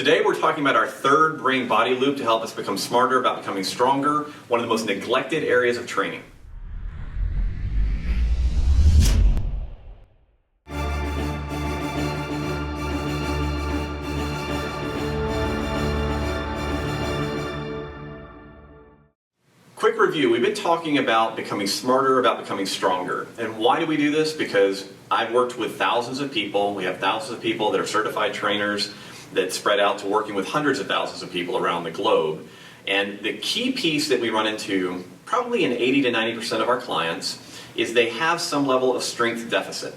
Today we're talking about our third brain-body loop to help us become smarter about becoming stronger, one of the most neglected areas of training. Quick review, we've been talking about becoming smarter, about becoming stronger. And why do we do this? Because I've worked with thousands of people. We have thousands of people that are certified trainers that spread out to working with hundreds of thousands of people around the globe. And the key piece that we run into, probably in 80 to 90% of our clients, is they have some level of strength deficit.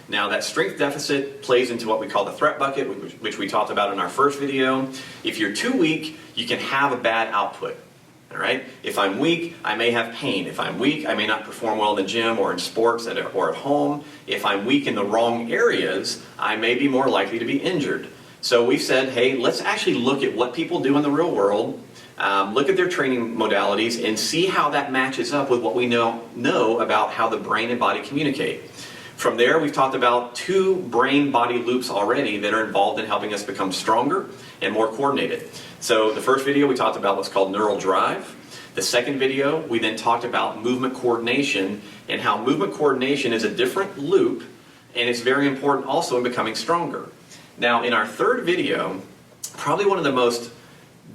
Now that strength deficit plays into what we call the threat bucket, which we talked about in our first video. If you're too weak, you can have a bad output. All right? If I'm weak, I may have pain. If I'm weak, I may not perform well in the gym or in sports or at home. If I'm weak in the wrong areas, I may be more likely to be injured. So we said, hey, let's actually look at what people do in the real world, look at their training modalities, and see how that matches up with what we know about how the brain and body communicate. From there, we've talked about 2 brain-body loops already that are involved in helping us become stronger and more coordinated. So the first video, we talked about what's called neural drive. The second video, we then talked about movement coordination and how movement coordination is a different loop, and it's very important also in becoming stronger. Now, in our third video, probably one of the most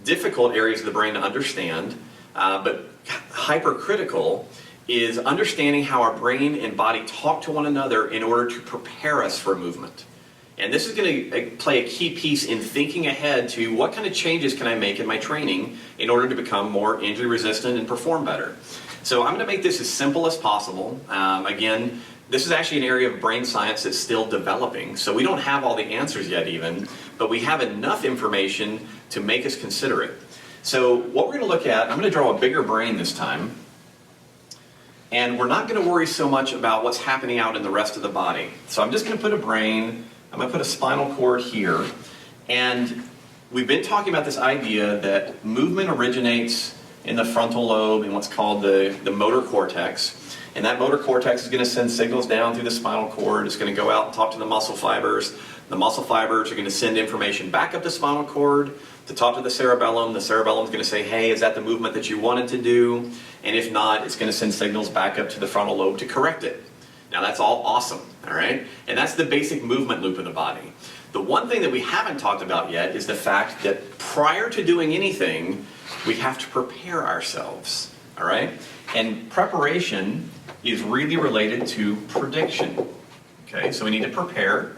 difficult areas of the brain to understand, but hypercritical, is understanding how our brain and body talk to one another in order to prepare us for movement. And this is going to play a key piece in thinking ahead to what kind of changes can I make in my training in order to become more injury resistant and perform better. So I'm going to make this as simple as possible. Again, this is actually an area of brain science that's still developing, so we don't have all the answers yet even, but we have enough information to make us consider it. So what we're going to look at, I'm going to draw a bigger brain this time, and we're not going to worry so much about what's happening out in the rest of the body. So I'm just going to put a brain, I'm going to put a spinal cord here, and we've been talking about this idea that movement originates in the frontal lobe in what's called the motor cortex. And that motor cortex is going to send signals down through the spinal cord. It's going to go out and talk to the muscle fibers. The muscle fibers are going to send information back up the spinal cord to talk to the cerebellum. The cerebellum is going to say, hey, is that the movement that you wanted to do? And if not, it's going to send signals back up to the frontal lobe to correct it. Now that's all awesome, all right? And that's the basic movement loop of the body. The one thing that we haven't talked about yet is the fact that prior to doing anything, we have to prepare ourselves, all right? And preparation is really related to prediction. Okay, so we need to prepare,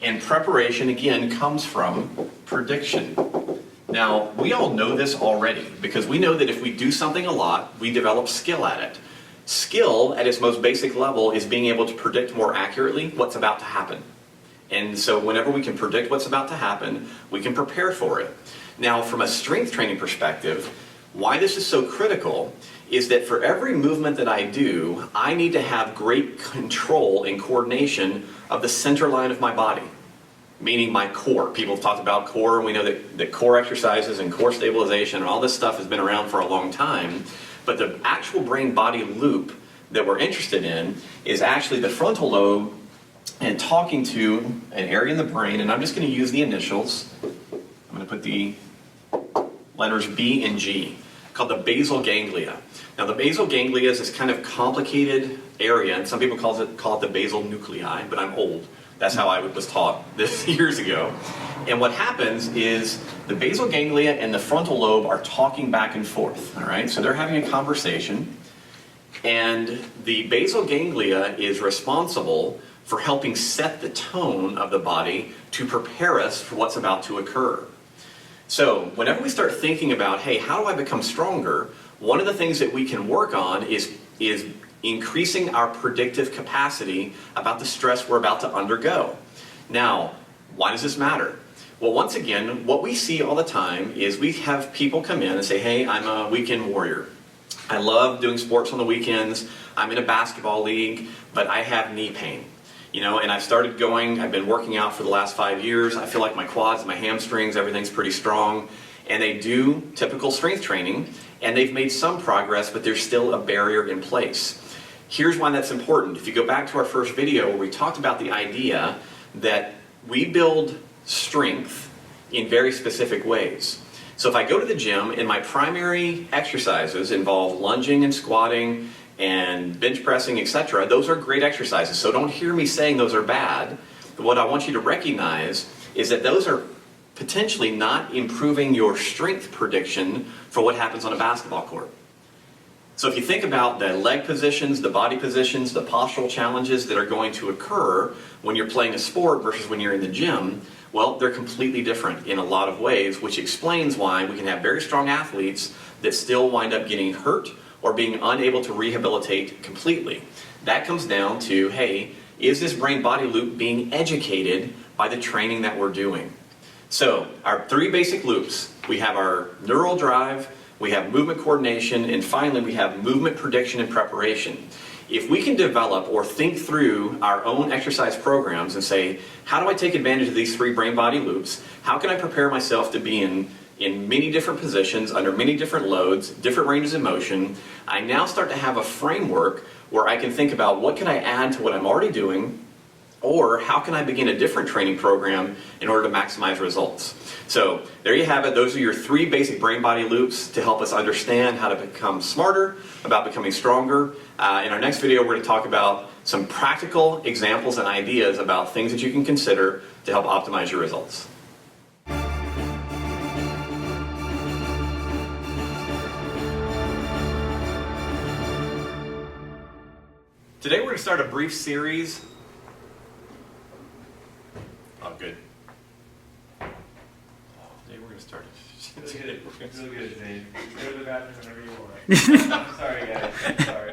and preparation again comes from prediction. Now, we all know this already because we know that if we do something a lot, we develop skill at it. Skill, at its most basic level, is being able to predict more accurately what's about to happen. And so whenever we can predict what's about to happen, we can prepare for it. Now, from a strength training perspective, why this is so critical is that for every movement that I do, I need to have great control and coordination of the center line of my body, meaning my core. People have talked about core, and we know that core exercises and core stabilization and all this stuff has been around for a long time, but the actual brain-body loop that we're interested in is actually the frontal lobe and talking to an area in the brain, and I'm just going to use the initials. I'm going to put the letters B and G, called the basal ganglia. Now the basal ganglia is this kind of complicated area, and some people call it the basal nuclei, but I'm old. That's how I was taught this years ago. And what happens is the basal ganglia and the frontal lobe are talking back and forth, all right? So they're having a conversation, and the basal ganglia is responsible for helping set the tone of the body to prepare us for what's about to occur. So whenever we start thinking about, hey, how do I become stronger? One of the things that we can work on is increasing our predictive capacity about the stress we're about to undergo. Now, why does this matter? Well, once again, what we see all the time is we have people come in and say, hey, I'm a weekend warrior. I love doing sports on the weekends. I'm in a basketball league, but I have knee pain. You know, and I've been working out for the last 5 years. I feel like my quads, my hamstrings, everything's pretty strong. And they do typical strength training, and they've made some progress, but there's still a barrier in place. Here's why that's important. If you go back to our first video where we talked about the idea that we build strength in very specific ways. So if I go to the gym and my primary exercises involve lunging and squatting and bench pressing, etc., those are great exercises. So don't hear me saying those are bad. But what I want you to recognize is that those are potentially not improving your strength prediction for what happens on a basketball court. So if you think about the leg positions, the body positions, the postural challenges that are going to occur when you're playing a sport versus when you're in the gym, well, they're completely different in a lot of ways, which explains why we can have very strong athletes that still wind up getting hurt or being unable to rehabilitate completely. That comes down to, hey, is this brain-body loop being educated by the training that we're doing? So our 3 basic loops, we have our neural drive, we have movement coordination, and finally we have movement prediction and preparation. If we can develop or think through our own exercise programs and say, how do I take advantage of these 3 brain-body loops? How can I prepare myself to be in many different positions, under many different loads, different ranges of motion? I now start to have a framework where I can think about what can I add to what I'm already doing, or how can I begin a different training program in order to maximize results? So there you have it. Those are your 3 basic brain-body loops to help us understand how to become smarter, about becoming stronger. In our next video, we're going to talk about some practical examples and ideas about things that you can consider to help optimize your results. Today we're going to start a brief series. Oh, good. Today we're going to start. Really good, Zane. Go to the bathroom whenever you want. I'm sorry, guys. I'm sorry.